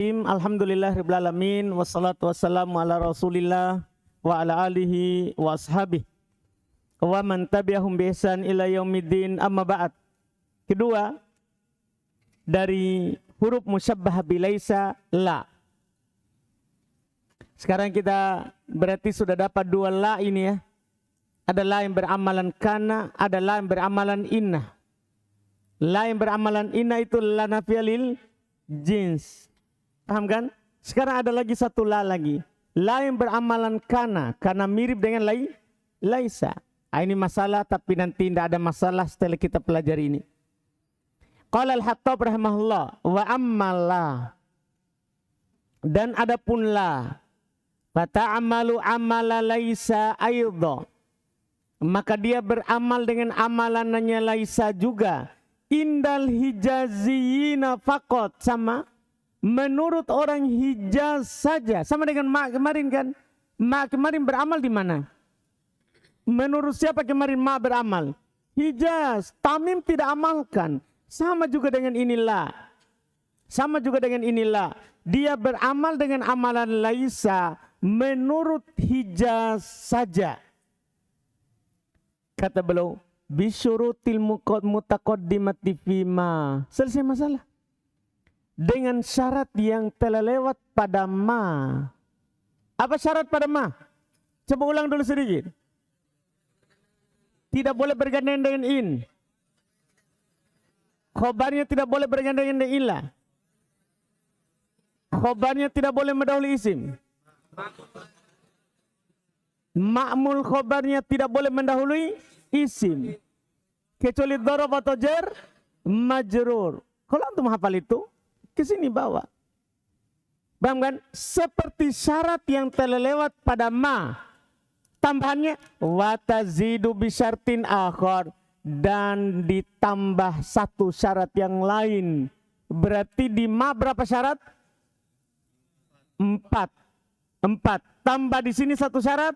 Alhamdulillah rabbil alamin wassalatu wassalamu ala Rasulillah wa ala alihi wa ashabihi wa man tabi'ahum bi ihsan ila yaumiddin, amma ba'd. Kedua dari huruf musyabbah bilaisa la. Sekarang kita berarti sudah dapat dua la ini ya. Ada la yang beramalan kana, ada la yang beramalan inna. La yang beramalan inna itu la nafiyalil jins. Paham kan? Sekarang ada lagi satu la lagi. La yang beramalan kana, karena mirip dengan laisa. Ini masalah, tapi nanti tidak ada masalah setelah kita pelajari ini. Qala al-Hattab rahimahullah wa ammala. Dan adapun la, fata'amalu amala laisa aidha. Maka dia beramal dengan amalannya laisa juga. Indal hijaziyina faqat, sama menurut orang Hijaz saja. Sama dengan ma kemarin kan. Ma kemarin beramal di mana? Menurut siapa kemarin ma beramal? Hijaz. Tamim tidak amalkan. Sama juga dengan inilah. Sama juga dengan inilah. Dia beramal dengan amalan laisa menurut Hijaz saja. Kata beliau, bisyurutil mutaqaddimati fima. Selesai masalah. Dengan syarat yang telah lewat pada ma. Apa syarat pada ma? Coba ulang dulu sedikit. Tidak boleh bergandengan dengan in. Khobarnya tidak boleh bergandengan dengan illa. Khobarnya tidak boleh mendahului isim. Ma'mul khobarnya tidak boleh mendahului isim. Kecuali dzaraf atau jar majrur. Kalau antum hafal itu, ke sini bawa. Paham kan? Seperti syarat yang telah lewat pada ma. Tambahannya wa tazidu bisyartin akhar, dan ditambah satu syarat yang lain. Berarti di ma berapa syarat? 4. Tambah di sini satu syarat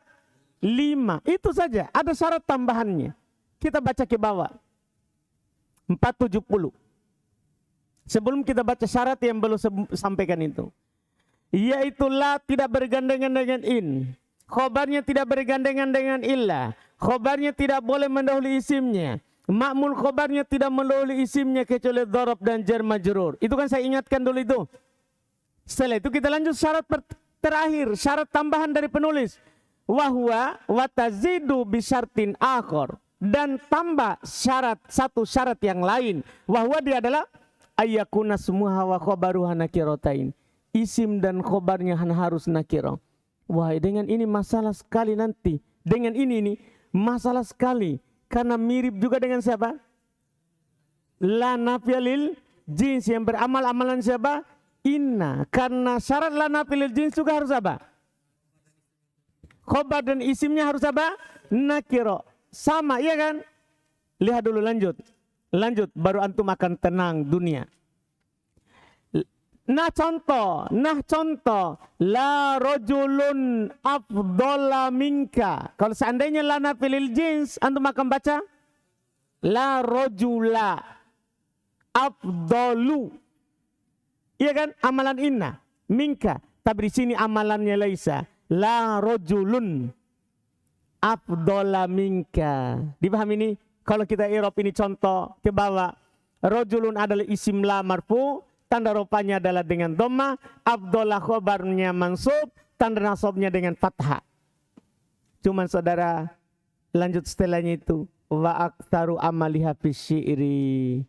5. Itu saja. Ada syarat tambahannya. Kita baca ke bawah. 470. Sebelum kita baca syarat yang belum sampaikan itu. Yaitu la tidak bergandengan dengan in. Khobarnya tidak bergandengan dengan illa. Khobarnya tidak boleh mendahului isimnya. Ma'mul khobarnya tidak mendahului isimnya kecuali dzaraf dan jar majrur. Itu kan saya ingatkan dulu itu. Setelah itu kita lanjut syarat terakhir. Syarat tambahan dari penulis. Wahwa watazidu bisyartin akhar. Dan tambah syarat, satu syarat yang lain. Wahwa dia adalah ayyakuna smuha wa khobaruha nakiratain. Isim dan khobarnya harus nakirah. Wah, dengan ini masalah sekali nanti. Dengan ini masalah sekali. Karena mirip juga dengan siapa? La nafiyalil jins, yang beramal amalan siapa? Inna. Karena syarat la nafiyalil jins juga harus apa? Khobar dan isimnya harus apa? Nakirah. Sama, iya kan? Lihat dulu, lanjut. Lanjut, baru antum akan tenang dunia. Nah contoh, la rojulun afdola minka. Kalau seandainya la nafilil jins, antum akan baca la rojula afdolu. Iya kan? Amalan inna minka. Tapi di sini amalannya laisa. La rojulun afdola minka. Dipahami ini? Kalau kita i'rab ini contoh ke bawah. Rojulun adalah isim la marfu, tanda rupanya adalah dengan dhamma, afdola khobarnya mansub, tanda nasabnya dengan fathah. Cuman saudara, lanjut setelahnya itu wa aktsaru amaliha fi syi'ri.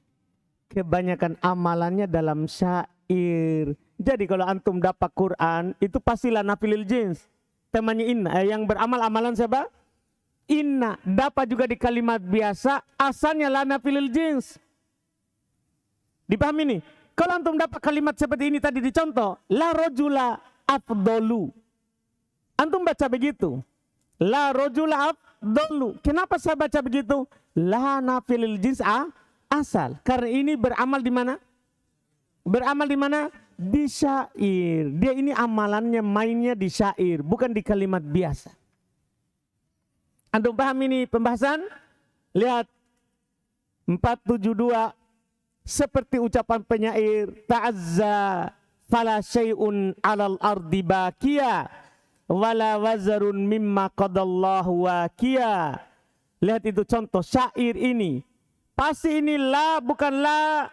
Kebanyakan amalannya dalam syair. Jadi kalau antum dapat Quran, itu pastilah nafilil jins. Temanya inna, yang beramal amalan siapa? Inna. Dapat juga di kalimat biasa, asalnya lana filil jins. Dipahami nih? Kalau antum dapat kalimat seperti ini tadi dicontoh, la rojula afdolu. Antum baca begitu. La rojula afdolu. Kenapa saya baca begitu? Lana filil jins asal. Karena ini beramal di mana? Beramal di mana? Di syair. Dia ini amalannya mainnya di syair, bukan di kalimat biasa. Antum paham ini pembahasan? Lihat 472 seperti ucapan penyair ta'azza fala syai'un 'alal ardi baqiya wala wazarun mimma qadallahu waqiya. Lihat itu contoh syair ini. Pasti ini la bukan la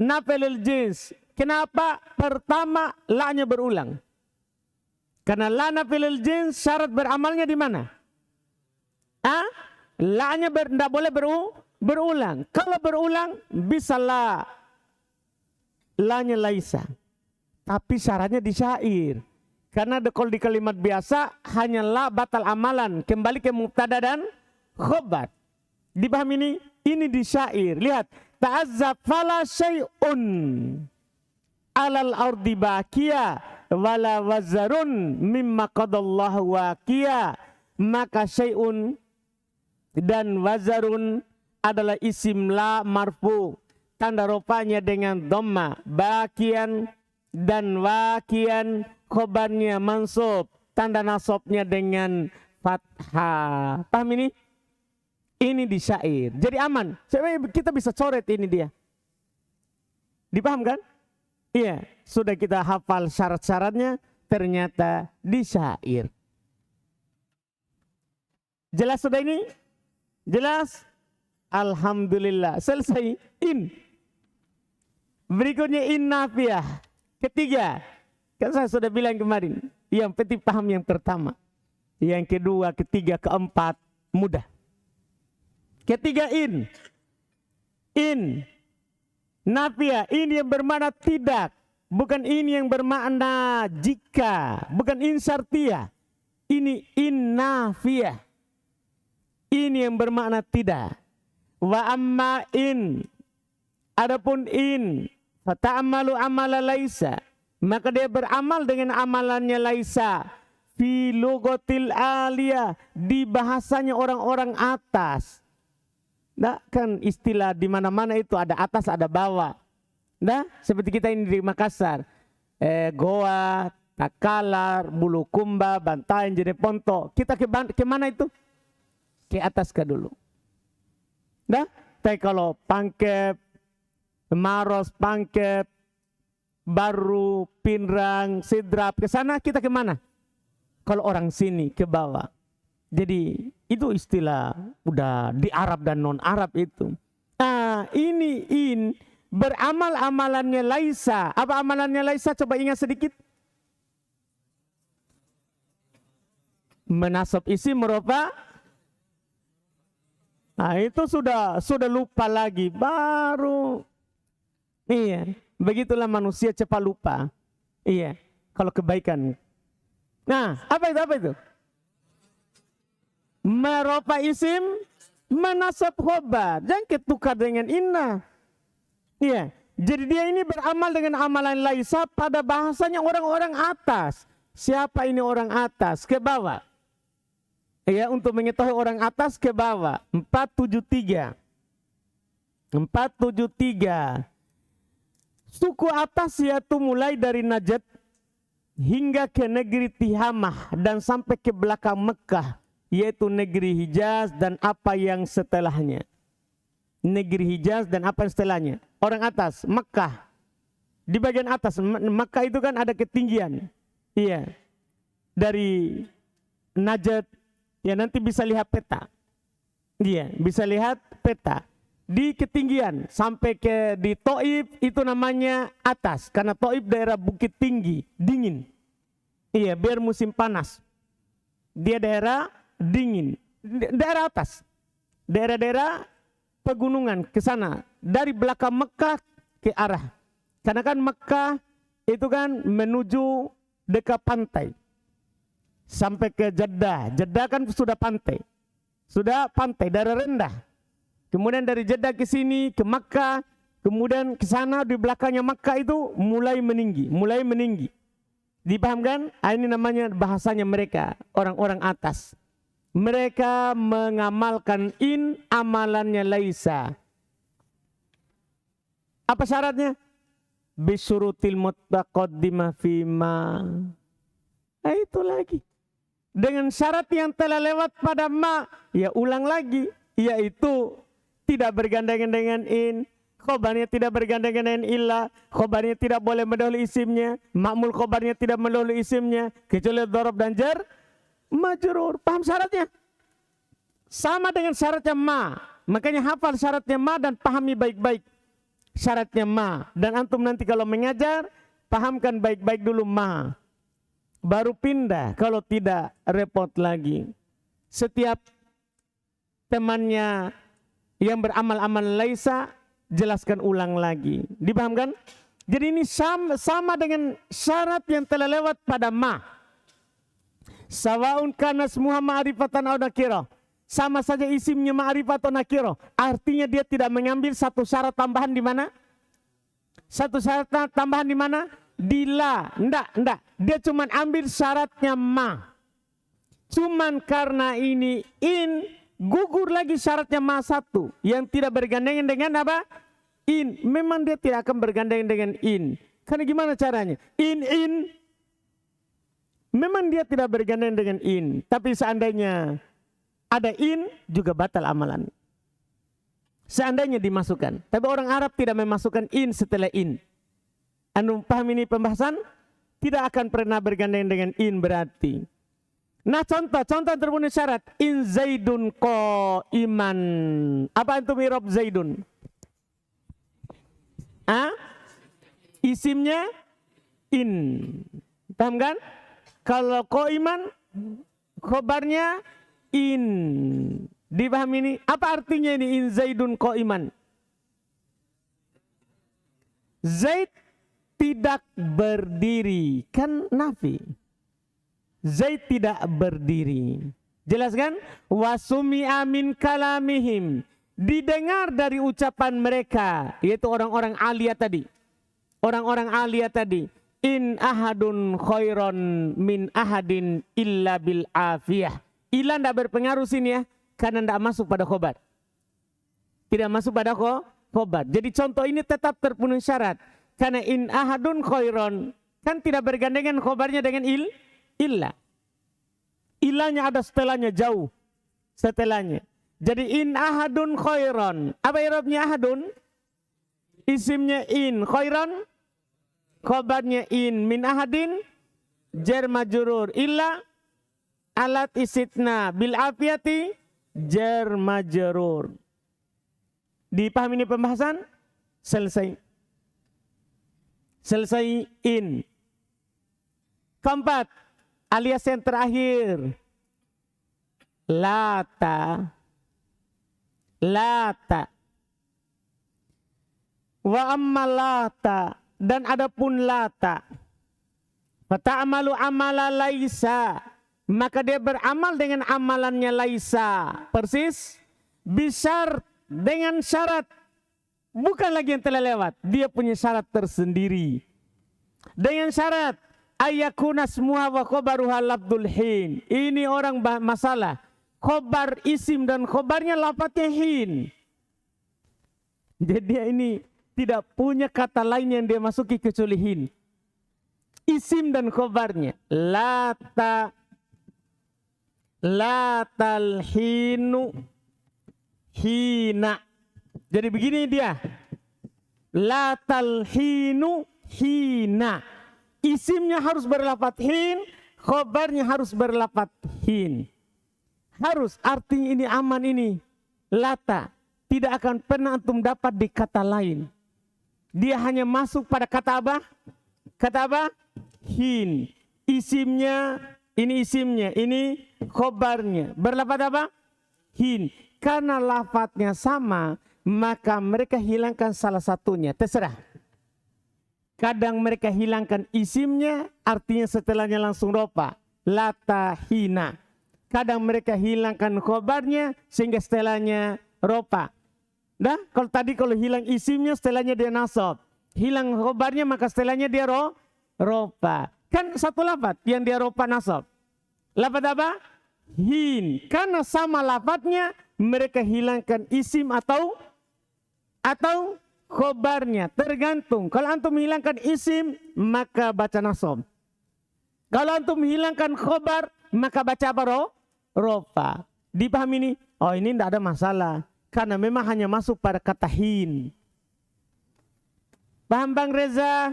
nafilil jins. Kenapa? Pertama la-nya berulang. Karena la nafilil jins syarat beramalnya di mana? La-nya tidak boleh berulang. Kalau berulang bisa la-nya laisa. Tapi syaratnya di syair. Karena kalau di kalimat biasa hanya la batal amalan. Kembali ke mubtada dan khobar. Dipahami ini? Ini di syair. Lihat. Ta'azzab fala syai'un alal ardi baqiya wala wazarun mimma qadallahu waqiya. Maka syai'un dan wazarun adalah isim la marfu. Tanda rofanya dengan dhamma. Baqiyan dan waqiyan khobarnya mansub. Tanda nasabnya dengan fathah. Paham ini? Ini di syair. Jadi aman. Kita bisa coret ini dia. Dipaham kan? Iya. Sudah kita hafal syarat-syaratnya. Ternyata di syair. Jelas sudah ini? Jelas? Alhamdulillah. Selesai. In. Berikutnya in nafiyah. Ketiga. Kan saya sudah bilang kemarin. Yang penting paham yang pertama. Yang kedua, ketiga, keempat. Mudah. Ketiga in. In. Nafiyah. In yang bermakna tidak. Bukan in yang bermakna jika. Bukan in syartiyah. Ini in nafiyah. In yang bermakna tidak. Wa amma in. Adapun in. Fata'amalu amala laisa. Maka dia beramal dengan amalannya laisa. Fi lugotil aliyah. Di bahasanya orang-orang atas. Nah, kan istilah di mana-mana itu ada atas, ada bawah. Nah, seperti kita ini di Makassar. Goa, Takalar, Bulukumba, Bantayan, Jeneponto. Kita ke mana itu? Ke atas ke dulu. Nah, tapi kalau Pangkep, Maros, Pangkep, Baru, Pinrang, Sidrap, ke sana kita ke mana? Kalau orang sini ke bawah. Jadi itu istilah udah di Arab dan non-Arab itu. Ini in beramal amalannya laisa. Apa amalannya laisa? Coba ingat sedikit. Menasab isim merupa. Nah itu sudah lupa lagi. Baru. Iya. Begitulah manusia cepat lupa. Iya. Kalau kebaikan. Nah apa itu? Meropa isim menasab khobar. Jangan ketukar dengan inna. Iya. Jadi dia ini beramal dengan amalan laisa pada bahasanya orang-orang atas. Siapa ini orang atas? Ke bawah. Ya, untuk mengetahui orang atas ke bawah. 473. 473. Suku atas yaitu mulai dari Najd hingga ke negeri Tihamah dan sampai ke belakang Mekah. Yaitu negeri Hijaz dan apa yang setelahnya. Negeri Hijaz dan apa yang setelahnya. Orang atas, Mekah. Di bagian atas, Mekah itu kan ada ketinggian. Iya. Dari Najd, ya nanti bisa lihat peta. Iya, bisa lihat peta. Di ketinggian, sampai ke di Taif itu namanya atas. Karena Taif daerah bukit tinggi, dingin. Iya, biar musim panas. Dia daerah dingin, daerah atas, daerah-daerah pegunungan ke sana dari belakang Mekah ke arah. Karena kan Mekah itu kan menuju dekat pantai sampai ke Jeddah. Jeddah kan sudah pantai, daerah rendah. Kemudian dari Jeddah ke sini ke Mekah, kemudian ke sana di belakangnya Mekah itu mulai meninggi. Dipahamkan? Ini namanya bahasanya mereka orang-orang atas. Mereka mengamalkan in amalannya laisa. Apa syaratnya? Bisyurutil muttaqaddimah fima. Itu lagi. Dengan syarat yang telah lewat pada ma. Ya ulang lagi. Yaitu tidak bergandengan dengan in. Khobarnya tidak bergandengan dengan illa, khobarnya tidak boleh mendahului isimnya, ma'mul khobarnya tidak mendahului isimnya, kecuali dhorob dan jar majrur. Paham syaratnya? Sama dengan syaratnya ma. Makanya hafal syaratnya ma dan pahami baik-baik syaratnya ma. Dan antum nanti kalau mengajar, pahamkan baik-baik dulu ma. Baru pindah, kalau tidak repot lagi. Setiap temannya yang beramal-amal laisa, jelaskan ulang lagi. Dipahamkan? Jadi ini sama dengan syarat yang telah lewat pada ma. Sawaun kana smuha ma'rifatan aw nakirah. Sama saja isimnya ma'rifat atau nakirah. Artinya dia tidak mengambil satu syarat tambahan di mana? Satu syarat tambahan di mana? Di la. Enggak. Dia cuma ambil syaratnya ma. Cuman karena ini in, gugur lagi syaratnya ma satu. Yang tidak bergandengan dengan apa? In. Memang dia tidak akan bergandengan dengan in. Karena gimana caranya? In. Memang dia tidak bergandengan dengan in. Tapi seandainya ada in, juga batal amalan. Seandainya dimasukkan. Tapi orang Arab tidak memasukkan in setelah in. Anu paham ini pembahasan? Tidak akan pernah bergandengan dengan in berarti. Nah contoh terpenuhi syarat. In Zaidun iman. Apa antum i'rab Zaidun? Isimnya in. Paham kan? Kalau iman, khobarnya in. Dipahami ini? Apa artinya ini in Zaidun iman? Zaid tidak berdiri. Kan nafi. Zaid tidak berdiri. Jelaskan? Wasumi'a min kalamihim. Didengar dari ucapan mereka, yaitu orang-orang aliyah tadi. Orang-orang aliyah tadi. In ahadun khairon min ahadin illa bil afiyah. Illa tidak berpengaruh sini ya, karena tidak masuk pada khobar. Tidak masuk pada khobar. Jadi contoh ini tetap terpenuhi syarat. Karena in ahadun khairon, kan tidak bergandengan khobarnya dengan illa. Illanya ada setelahnya jauh. Setelahnya. Jadi in ahadun khairon. Apa i'rabnya ahadun? Isimnya in. Khairon. Khobarnya in. Min ahadin. Jar majrur. Illa. Alat isitna. Bil afiyati. Jar majrur. Dipahami ini pembahasan? Selesai. Selesai in. Keempat. Alias yang terakhir. Lata. Wa amma lata. Dan adapun lata. Fata'amalu amala laisa. Maka dia beramal dengan amalannya laisa. Persis. Bisyar dengan syarat. Bukan lagi yang telah lewat. Dia punya syarat tersendiri. Dengan syarat. Ayakuna semua wa khobaruha labdul hin. Ini orang masalah. Khobar isim dan khobarnya lafadznya hin. Jadi dia ini tidak punya kata lain yang dia masuki kecuali hin. Isim dan khobarnya. Latal hinu hina. Jadi begini dia. Latal hinu hina. Isimnya harus berlafadz hin, khobarnya harus berlafadz hin. Harus, artinya ini aman ini. Lata. Tidak akan pernah antum dapat di kata lain. Dia hanya masuk pada kata apa? Kata apa? Hin. Isimnya, ini khobarnya. Berlafadz apa? Hin. Karena lafadznya sama, maka mereka hilangkan salah satunya. Terserah. Kadang mereka hilangkan isimnya, artinya setelahnya langsung ropa. Lata hina. Kadang mereka hilangkan khobarnya, sehingga setelahnya ropa. Nah, kalau hilang isimnya, setelahnya dia nasab. Hilang khobarnya, maka setelahnya dia ropa. Kan satu lafad yang dia ropa nasab. Lafad apa? Hin. Karena sama lafadnya, mereka hilangkan isim atau khobarnya. Tergantung. Kalau antum hilangkan isim, maka baca nasab. Kalau antum hilangkan khobar, maka baca apa ropa. Dipahami ini? Oh, ini tidak ada masalah. Karena memang hanya masuk pada kata hin. Paham Bang Reza?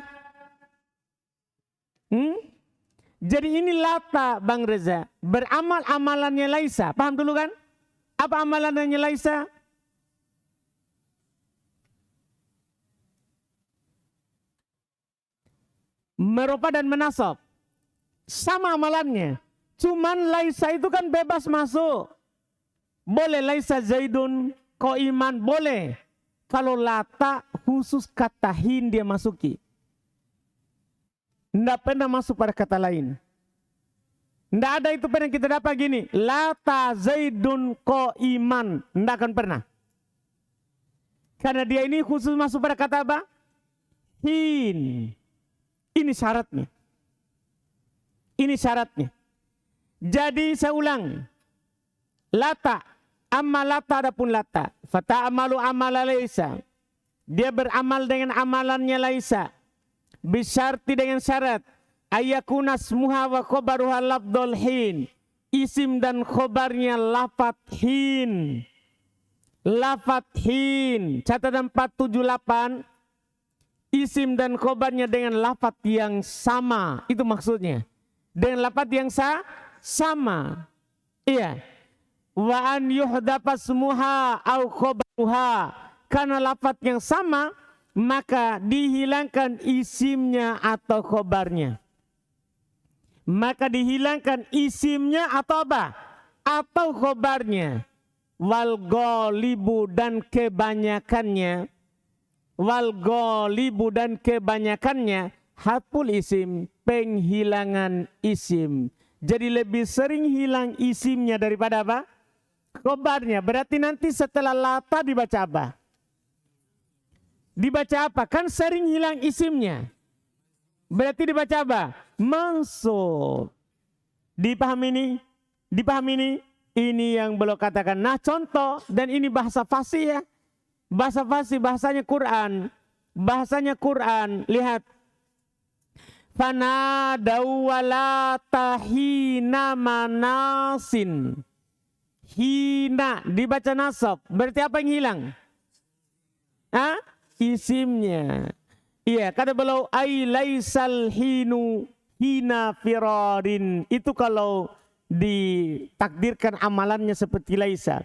Jadi ini lata Bang Reza. Beramal amalannya Laisa. Paham dulu kan? Apa amalannya Laisa? Meropa dan menasab. Sama amalannya. Cuman Laisa itu kan bebas masuk. Boleh Laisa Zaidun Qaiman, boleh. Kalau lata khusus kata hin dia masuki. Tidak pernah masuk pada kata lain. Tidak ada itu pernah kita dapat gini. Lata Zaidun Qaiman. Tidak akan pernah. Karena dia ini khusus masuk pada kata apa? Hin. Ini syaratnya. Ini syaratnya. Jadi saya ulang. Lata. Amma lata adapun lata. Fata'amalu amala Laisa. Dia beramal dengan amalannya Laisa. Bisyarti dengan syarat ayakuna smuha wa khobaruha lafdol hin. Isim dan khobarnya lafat hin. Lafat hin. Catatan 478. Isim dan khobarnya dengan lafat yang sama. Itu maksudnya. Dengan lafat yang sama. Iya. Wa an yuhdafa smuha au khobaruha. Karena lafat yang sama, maka dihilangkan isimnya atau khobarnya. Maka dihilangkan isimnya atau apa? Atau khobarnya. Wal ghalibu dan kebanyakannya. Wal ghalibu dan kebanyakannya. Hapul isim, penghilangan isim. Jadi lebih sering hilang isimnya daripada apa? Khobarnya. Berarti nanti setelah lata dibaca apa? Dibaca apa? Kan sering hilang isimnya. Berarti dibaca apa? Mansub. Dipahami ini? Dipahami ini? Ini yang beliau katakan. Nah contoh, dan ini bahasa fasih ya. Bahasa fasih, bahasanya Quran. Bahasanya Quran. Lihat. Fanadau walata hina manasin. Hina. Dibaca nasab. Berarti apa yang hilang? Hah? Isimnya. Iya, kata beliau ai laisal hinu hina firarin. Itu kalau ditakdirkan amalannya seperti laisa.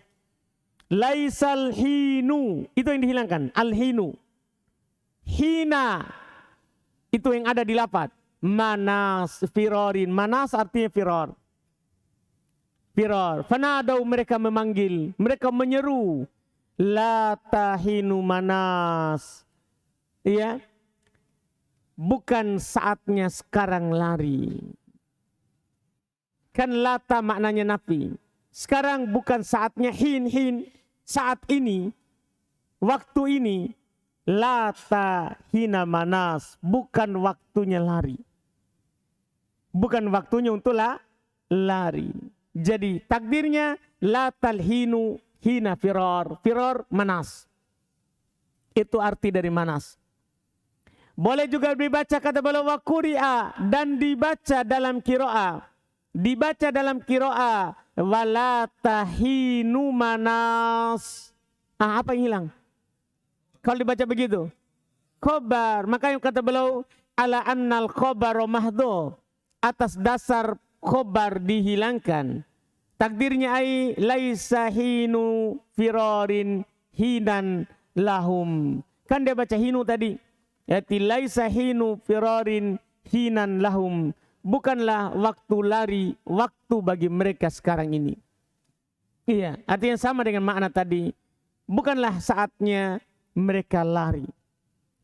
Laisal hinu, itu yang dihilangkan, al hinu. Hina itu yang ada di lafaz. Manas firarin, manas artinya firar. Firar. Fanadau, mereka memanggil, mereka menyeru. La tahinu manas. Iya. Bukan saatnya sekarang lari. Kan lata maknanya nafi. Sekarang bukan saatnya hin. Saat ini. Waktu ini. Lata hina manas. Bukan waktunya lari. Bukan waktunya untuk lari. Jadi takdirnya. Latal hinu hina firar. Firar manas. Itu arti dari manas. Boleh juga dibaca kata beliau wa quri'a, dan dibaca dalam qiraah. Dibaca dalam qiraah wala tahinu manas. Apa yang hilang? Kalau dibaca begitu. Khobar, maka yang kata beliau ala annal khobar mahdhu, atas dasar khobar dihilangkan. Takdirnya ai laisa hinu firarin hinan lahum. Kan dia baca hinu tadi. Yaitu laisa hinu firarin hinan lahum. Bukanlah waktu lari, waktu bagi mereka sekarang ini. Iya, artinya sama dengan makna tadi. Bukanlah saatnya mereka lari.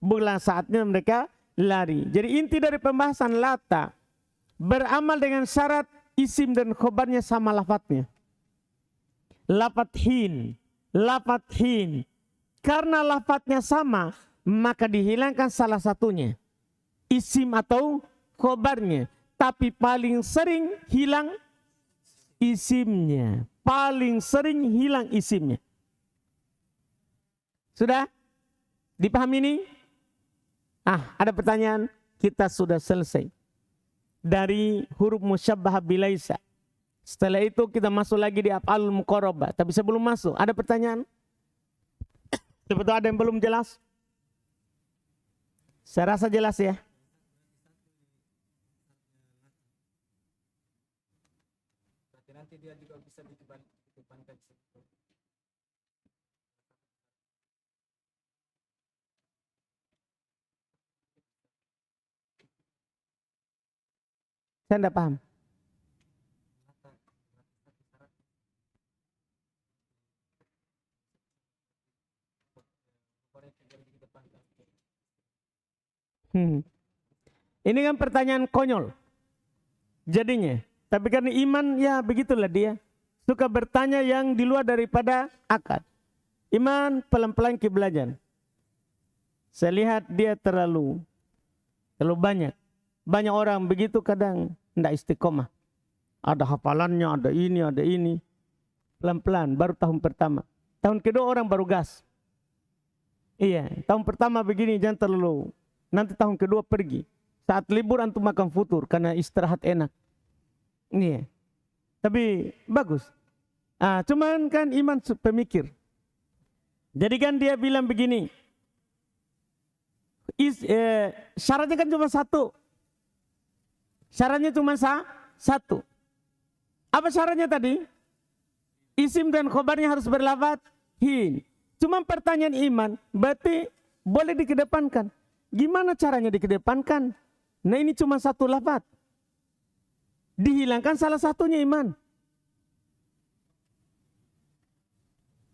Bukanlah saatnya mereka lari. Jadi inti dari pembahasan lata, beramal dengan syarat isim dan khobarnya sama lafadznya. Lafadz hin, lafadz hin. Karena lafadznya sama, maka dihilangkan salah satunya, isim atau khobarnya. Tapi paling sering hilang isimnya. Paling sering hilang isimnya. Sudah? Dipahami ini? Ada pertanyaan? Kita sudah selesai dari huruf musyabbah bilaisa. Setelah itu kita masuk lagi di af'alul muqarrabah. Tapi sebelum masuk, ada pertanyaan? Sebetulnya ada yang belum jelas? Saya rasa jelas ya. Nanti dia juga bisa dikedepankan. Saya tidak paham. Ini kan pertanyaan konyol jadinya. Tapi karena iman ya begitulah dia. Suka bertanya yang di luar daripada akal. Iman pelan-pelan ke belajar. Saya lihat dia terlalu banyak. Banyak orang begitu kadang tidak istiqomah. Ada hafalannya, ada ini. Pelan-pelan, baru tahun pertama. Tahun kedua orang baru gas. Iya, tahun pertama begini jangan terlalu. Nanti tahun kedua pergi. Saat libur antum makan futur karena istirahat enak. Iya. Tapi bagus. Cuman kan iman pemikir. Jadi kan dia bilang begini. Syaratnya kan cuma satu. Syaratnya cuma satu. Apa syaratnya tadi? Isim dan khobarnya harus berlafaz hin. Cuma pertanyaan iman, berarti boleh dikedepankan. Gimana caranya dikedepankan? Nah ini cuma satu lafaz. Dihilangkan salah satunya iman.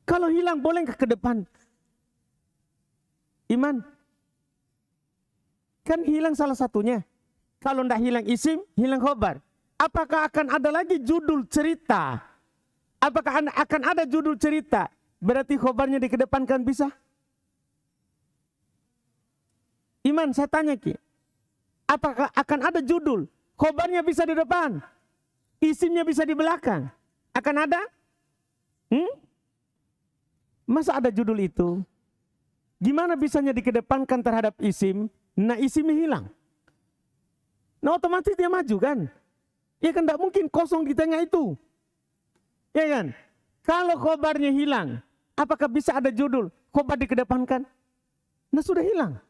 Kalau hilang boleh nggak ke depan? Iman. Kan hilang salah satunya. Kalau tidak hilang isim, hilang khobar. Apakah akan ada lagi judul cerita? Apakah akan ada judul cerita? Berarti khobarnya dikedepankan bisa? Iman, saya tanya Ki. Apakah akan ada judul? Khobarnya bisa di depan. Isimnya bisa di belakang. Akan ada? Masa ada judul itu? Gimana bisanya dikedepankan terhadap isim? Nah isimnya hilang. Nah otomatis dia maju kan? Ya kan tidak mungkin kosong di tengah itu. Ya kan? Kalau khobarnya hilang, apakah bisa ada judul? Khobar dikedepankan? Nah sudah hilang.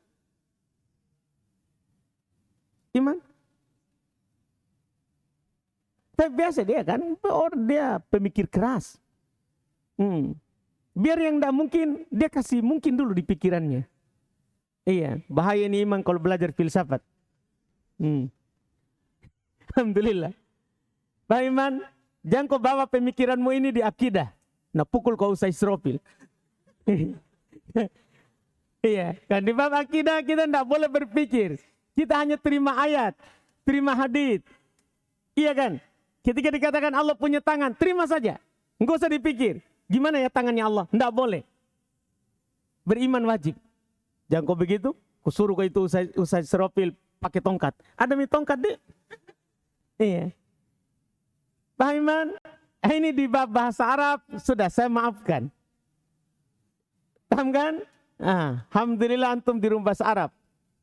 Iman? Tapi biasa dia kan, dia pemikir keras. Biar yang tidak mungkin, dia kasih mungkin dulu di pikirannya. Iya, bahaya ini iman kalau belajar filsafat. Alhamdulillah. Pak Iman, jangan kau bawa pemikiranmu ini di akidah. Nah pukul kau usai Israfil. Iya, kan di bab akidah kita tidak boleh berpikir. Kita hanya terima ayat, terima hadits. Iya kan? Ketika dikatakan Allah punya tangan, terima saja. Enggak usah dipikir. Gimana ya tangannya Allah? Tidak boleh. Beriman wajib. Jangan kau begitu, kau suruh kau itu usai Israfil pakai tongkat. Ada mi tongkat deh. Iya. Pak Iman, ini di bab bahasa Arab sudah saya maafkan. Paham kan? Alhamdulillah antum di rumah bahasa Arab.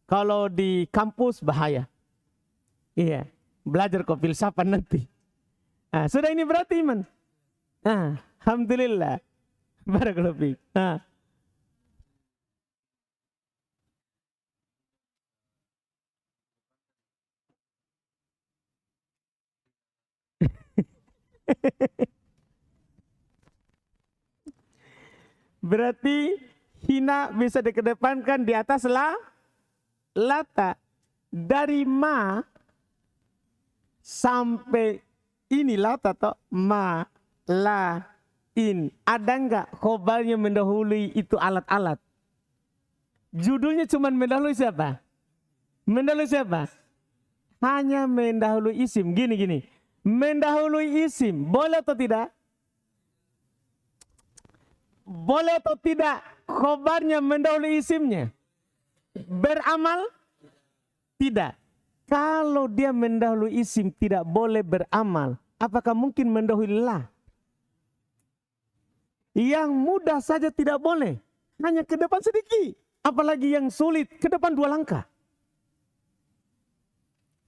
Kalau di kampus bahaya. Iya. Belajar kok filsafat nanti. Sudah ini berarti iman. Alhamdulillah. Barakallahu fiik. Berarti hina bisa dikedepankan di atas lata. Dari ma sampai ini lata toh ma, la, in. Ada enggak khobarnya mendahului itu alat-alat? Judulnya cuma mendahului siapa? Mendahului siapa? Hanya mendahului isim. Gini. Mendahului isim. Boleh atau tidak? Boleh atau tidak khobarnya mendahului isimnya? Beramal? Tidak. Kalau dia mendahului isim tidak boleh beramal. Apakah mungkin mendahului la? Yang mudah saja tidak boleh. Hanya ke depan sedikit. Apalagi yang sulit ke depan 2 langkah.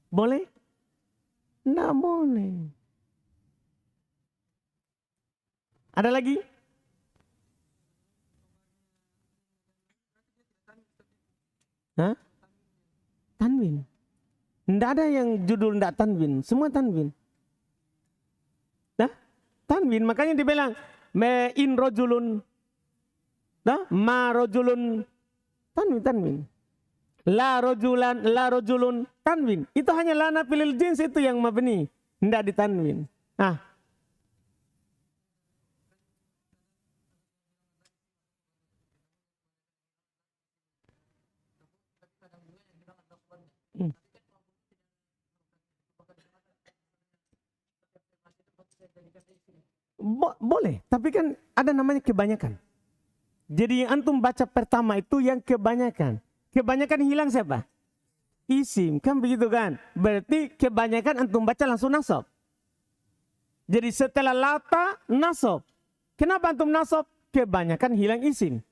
Boleh? Tidak boleh. Ada lagi? Hah? Tanwin. Tidak ada yang judul tidak tanwin. Semua tanwin. Nah, tanwin. Makanya dibilang me in rojulun. Nah, ma rojulun. Tanwin. La rojulun tanwin. Itu hanya lana pilil jins itu yang mabni. Tidak ditanwin. Nah. Boleh, tapi kan ada namanya kebanyakan. Jadi yang antum baca pertama itu yang kebanyakan. Kebanyakan hilang siapa? Isim, kan begitu kan? Berarti kebanyakan antum baca langsung nasab. Jadi setelah lata, nasab. Kenapa antum nasab? Kebanyakan hilang isim.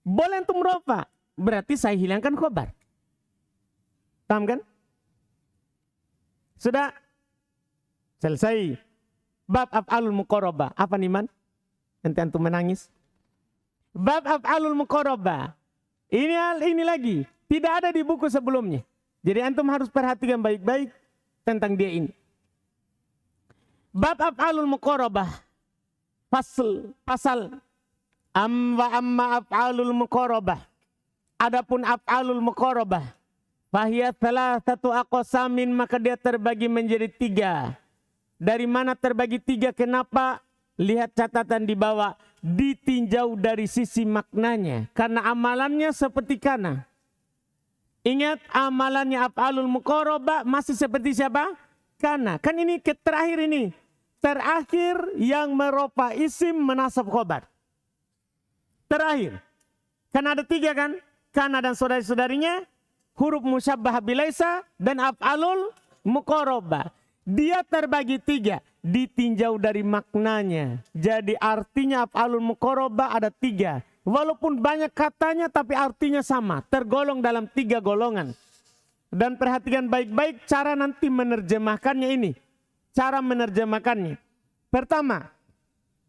Boleh antum rofa, berarti saya hilangkan khobar. Paham kan? Sudah? Selesai. Bab af'alul muqarabah. Apa nih man? Nanti antum menangis. Bab af'alul muqarabah. Ini lagi. Tidak ada di buku sebelumnya. Jadi antum harus perhatikan baik-baik tentang dia ini. Bab af'alul muqarabah. Pasal. Amma af'alul muqarabah. Adapun af'alul muqarabah. Fahiyat salah satu aqsamin, maka dia terbagi menjadi 3. Dari mana terbagi 3? Kenapa? Lihat catatan di bawah. Ditinjau dari sisi maknanya. Karena amalannya seperti kana. Ingat amalannya af'alul muqarabah masih seperti siapa? Kana. Kan ini terakhir ini. Terakhir yang merofa isim menasab khobar. Terakhir. Kan ada 3 kan? Kana dan saudari-saudarinya. Huruf musyabbah bilaisa dan af'alul muqarabah. Dia terbagi 3, ditinjau dari maknanya. Jadi artinya af'alul muqarabah ada 3. Walaupun banyak katanya tapi artinya sama. Tergolong dalam 3 golongan. Dan perhatikan baik-baik cara nanti menerjemahkannya ini. Cara menerjemahkannya. Pertama,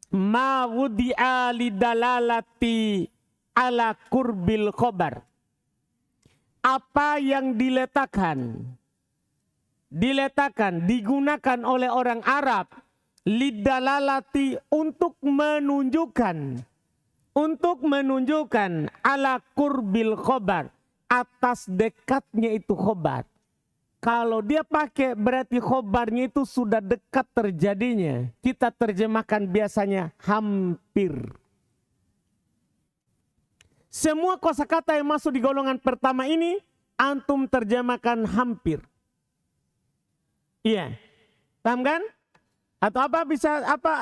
ma wudi'a lidalalati ala kurbil khobar. Apa yang diletakkan, digunakan oleh orang Arab lidalalati untuk menunjukkan ala kurbil khobar, atas dekatnya itu khobar. Kalau dia pakai berarti khobarnya itu sudah dekat terjadinya. Kita terjemahkan biasanya hampir. Semua kosakata yang masuk di golongan pertama ini antum terjemahkan hampir. Iya. Paham kan? Atau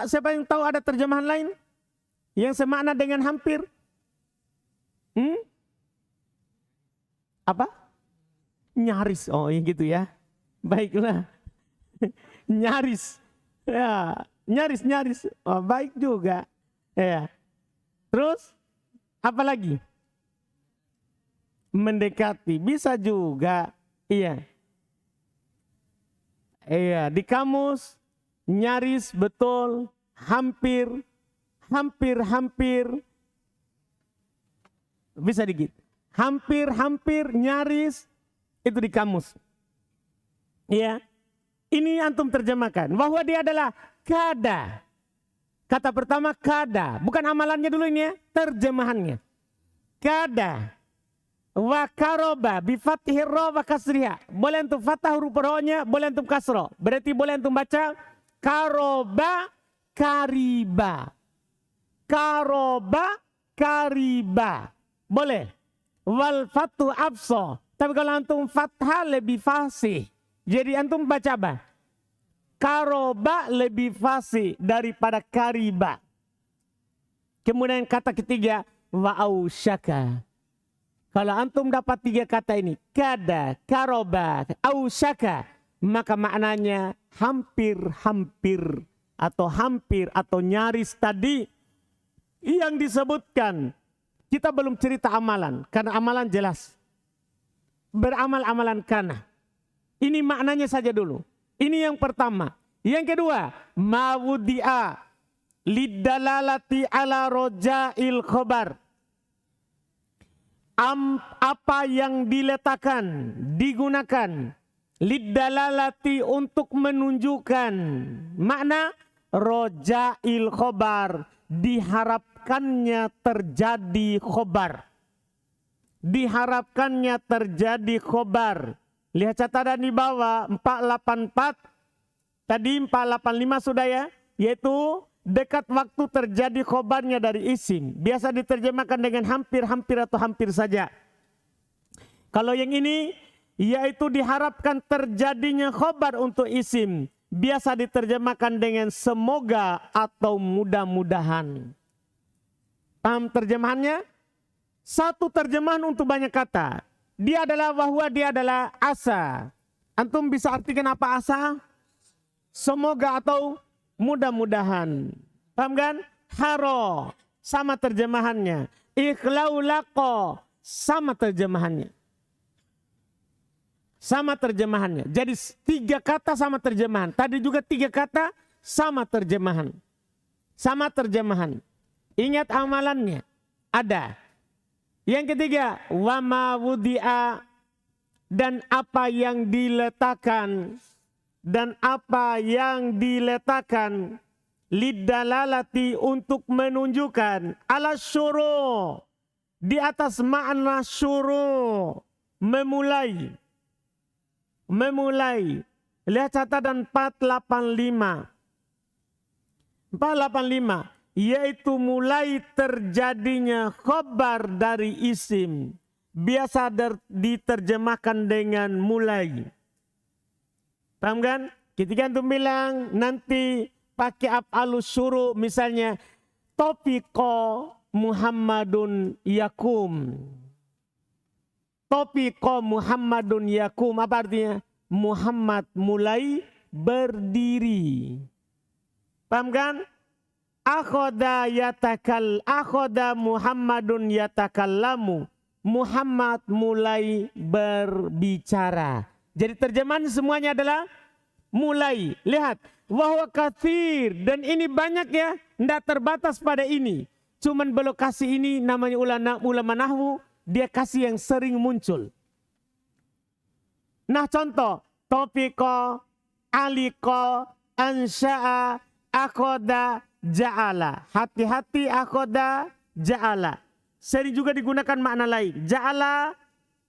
siapa yang tahu ada terjemahan lain yang semakna dengan hampir? Apa? Nyaris. Oh, gitu ya. Baiklah. Nyaris. Ya, nyaris. Oh, baik juga. Ya. Terus apa lagi? Mendekati, bisa juga. Iya. Iya, di kamus nyaris betul, hampir. Bisa dikit. Hampir, nyaris itu di kamus. Iya. Ini antum terjemahkan bahwa dia adalah kada. Kata pertama kada, bukan amalannya dulu ini ya, terjemahannya. Kada wa karoba bi fathir ra wa kasriha. Boleh antum fathah huruf ra-nya, boleh antum kasra. Berarti boleh antum baca karoba kariba. Karoba kariba. Boleh. Wal fathu abso. Tapi kalau antum fathah lebih fasih. Jadi antum baca apa? Karoba lebih fasih daripada kariba. Kemudian kata ketiga, wa'ausyaka. Kalau antum dapat 3 kata ini, kada, karoba, ausyaka, maka maknanya hampir atau nyaris tadi yang disebutkan. Kita belum cerita amalan, karena amalan jelas. Beramal amalan kana. Ini maknanya saja dulu. Ini yang pertama. Yang kedua, mawudi'a lidalalati ala roja'il khobar. apa yang diletakkan, digunakan lidalalati untuk menunjukkan makna rojail khobar, diharapkannya terjadi khobar. Diharapkannya terjadi khobar. Lihat catatan di bawah 484. Tadi 485 sudah ya, yaitu dekat waktu terjadi khobarnya dari isim. Biasa diterjemahkan dengan hampir-hampir atau hampir saja. Kalau yang ini, yaitu diharapkan terjadinya khobar untuk isim. Biasa diterjemahkan dengan semoga atau mudah-mudahan. Paham terjemahannya? Satu terjemahan untuk banyak kata. Dia adalah dia adalah asa. Antum bisa artikan apa asa? Semoga atau mudah-mudahan. Paham kan? Haro sama terjemahannya. Ikhlaulako sama terjemahannya. Sama terjemahannya. Jadi 3 kata sama terjemahan. Tadi juga 3 kata sama terjemahan. Sama terjemahan. Ingat amalannya. Ada. Yang ketiga, wama wudi'a, dan apa yang diletakkan, dan apa yang diletakkan lidalalati untuk menunjukkan ala syuru, di atas makna syuru, memulai. Lihat catatan 485. 485. Yaitu mulai terjadinya khobar dari isim. Biasa diterjemahkan dengan mulai. Paham kan? Ketika antum bilang nanti pakai af'alus syuru, misalnya topiko Muhammadun yakum. Topiko Muhammadun yakum, apa artinya? Muhammad mulai berdiri. Paham kan? Akhoda Muhammadun yatakallamu. Muhammad mulai berbicara. Jadi terjemahan semuanya adalah mulai. Lihat, wahwa kathir, dan ini banyak ya, tidak terbatas pada ini. Cuman belum kasih ini, namanya ulama nahwu, dia kasih yang sering muncul. Nah contoh, topiko, aliko, ansya'a, akhoda, ja'ala. Hati-hati akhoda, ja'ala. Sering juga digunakan makna lain. Ja'ala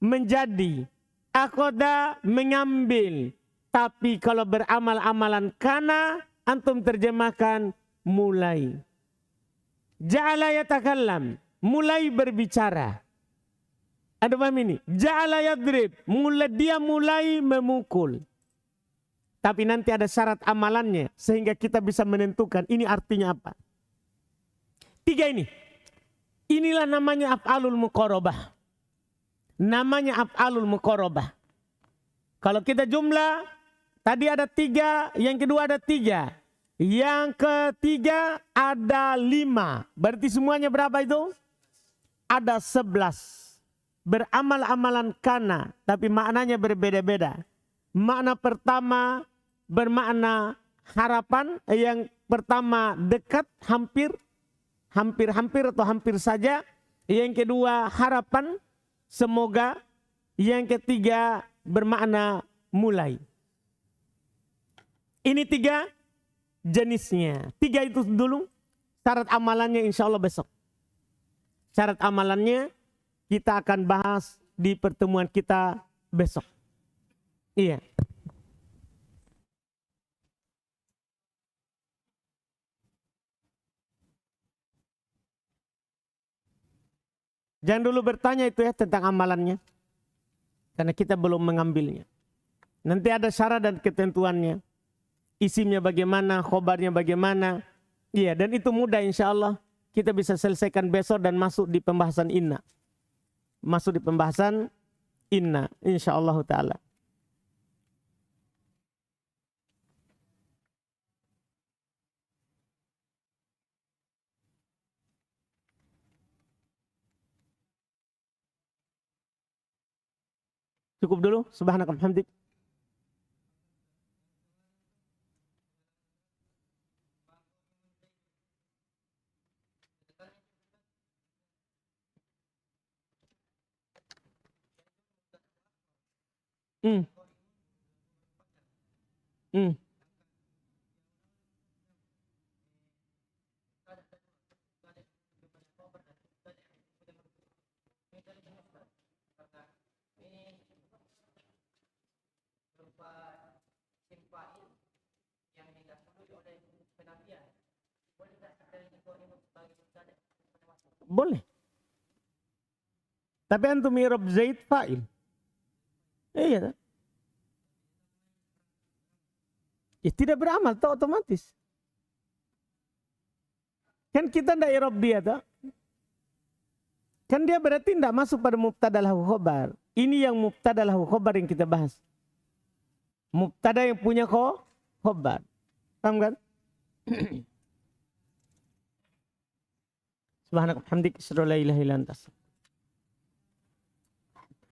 menjadi, akhoda mengambil. Tapi kalau beramal-amalan kana, antum terjemahkan mulai. Ja'ala yatakallam, mulai berbicara. Ada paham ini? Ja'ala yadrib, dia mulai memukul. Tapi nanti ada syarat amalannya sehingga kita bisa menentukan ini artinya apa. 3 ini. Inilah namanya af'alul muqarabah. Namanya af'alul muqarabah. Kalau kita jumlah, tadi ada 3, yang kedua ada 3. Yang ketiga ada 5. Berarti semuanya berapa itu? Ada 11. Beramal-amalan kana, tapi maknanya berbeda-beda. Makna pertama bermakna harapan, yang pertama dekat, hampir atau hampir saja. Yang kedua harapan, semoga. Yang ketiga bermakna mulai. Ini 3 jenisnya. 3 itu dulu. Syarat amalannya insya Allah besok. Syarat amalannya kita akan bahas di pertemuan kita besok. Iya. Jangan dulu bertanya itu ya tentang amalannya. Karena kita belum mengambilnya. Nanti ada syarat dan ketentuannya. Isimnya bagaimana, khobarnya bagaimana. Iya, dan itu mudah insya Allah. Kita bisa selesaikan besok dan masuk di pembahasan inna. Masuk di pembahasan inna insya Allah ta'ala. Cukup dulu. Subhanakallah hamdik. Hmm. Hmm. Boleh. Tapi antum i'rab Zaid fa'il. Iya. Ya tidak beramal, itu otomatis. Kan kita ndak i'rab dia toh. Kan dia berarti tidak masuk pada mubtada lahu khobar. Ini yang mubtada lahu khobar yang kita bahas. Mubtada yang punya khobar. Paham kan? Subhanaka hamdik, asyhadu an la ilaha illa anta.